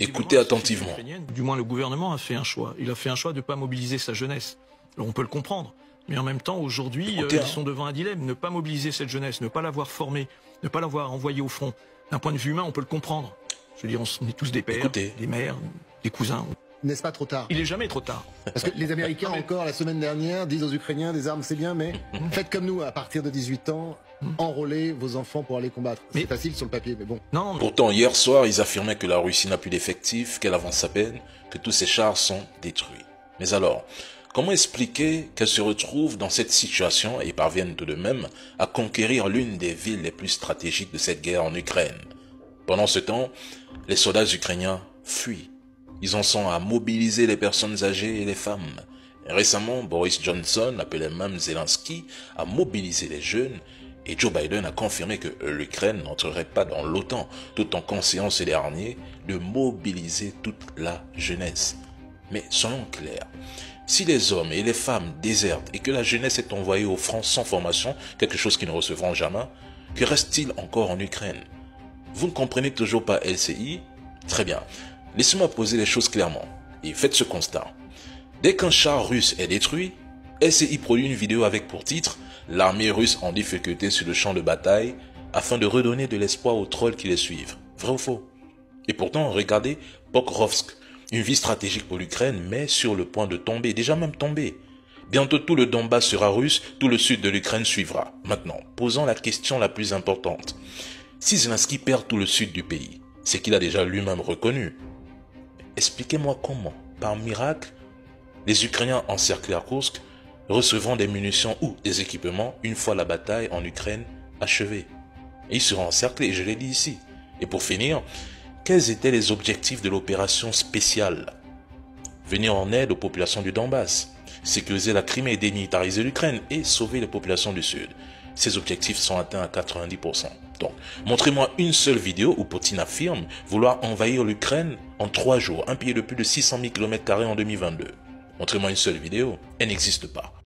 Écoutez attentivement. Du moins, le gouvernement a fait un choix. Il a fait un choix de ne pas mobiliser sa jeunesse. Alors, on peut le comprendre. Mais en même temps, aujourd'hui, ils sont devant un dilemme. Ne pas mobiliser cette jeunesse, ne pas l'avoir formée, ne pas l'avoir envoyée au front. D'un point de vue humain, on peut le comprendre. Je veux dire, on est tous des pères, des mères, des cousins. N'est-ce pas trop tard? Il n'est jamais trop tard. Parce que les Américains, encore la semaine dernière, disent aux Ukrainiens, des armes c'est bien, mais faites comme nous, à partir de 18 ans, enrôlez vos enfants pour aller combattre. C'est facile sur le papier, mais bon. Non, Pourtant, hier soir, ils affirmaient que la Russie n'a plus d'effectifs, qu'elle avance à peine, que tous ses chars sont détruits. Mais alors, comment expliquer qu'elle se retrouve dans cette situation et parviennent tout de même à conquérir l'une des villes les plus stratégiques de cette guerre en Ukraine? Pendant ce temps, les soldats ukrainiens fuient. Ils en sont à mobiliser les personnes âgées et les femmes. Et récemment, Boris Johnson, appelé même Zelensky, a mobilisé les jeunes et Joe Biden a confirmé que l'Ukraine n'entrerait pas dans l'OTAN, tout en conseillant ce dernier de mobiliser toute la jeunesse. Mais soyons clairs, si les hommes et les femmes désertent et que la jeunesse est envoyée au front sans formation, quelque chose qu'ils ne recevront jamais, que reste-t-il encore en Ukraine? Vous ne comprenez toujours pas LCI? Très bien. Laissez-moi poser les choses clairement et faites ce constat. Dès qu'un char russe est détruit, LCI produit une vidéo avec pour titre « L'armée russe en difficulté sur le champ de bataille » afin de redonner de l'espoir aux trolls qui les suivent. Vrai ou faux? Et pourtant, regardez Pokrovsk, une ville stratégique pour l'Ukraine, mais sur le point de tomber, déjà même tombé. Bientôt tout le Donbass sera russe, tout le sud de l'Ukraine suivra. Maintenant, posons la question la plus importante. Si Zelensky perd tout le sud du pays, c'est qu'il a déjà lui-même reconnu. Expliquez-moi comment, par miracle, les Ukrainiens encerclés à Kursk recevront des munitions ou des équipements une fois la bataille en Ukraine achevée. Et ils seront encerclés, je l'ai dit ici. Et pour finir, quels étaient les objectifs de l'opération spéciale? Venir en aide aux populations du Donbass, sécuriser la Crimée et démilitariser l'Ukraine et sauver les populations du Sud. Ces objectifs sont atteints à 90%. Donc, montrez-moi une seule vidéo où Poutine affirme vouloir envahir l'Ukraine en 3 jours, un pays de plus de 600 000 km² en 2022. Montrez-moi une seule vidéo, elle n'existe pas.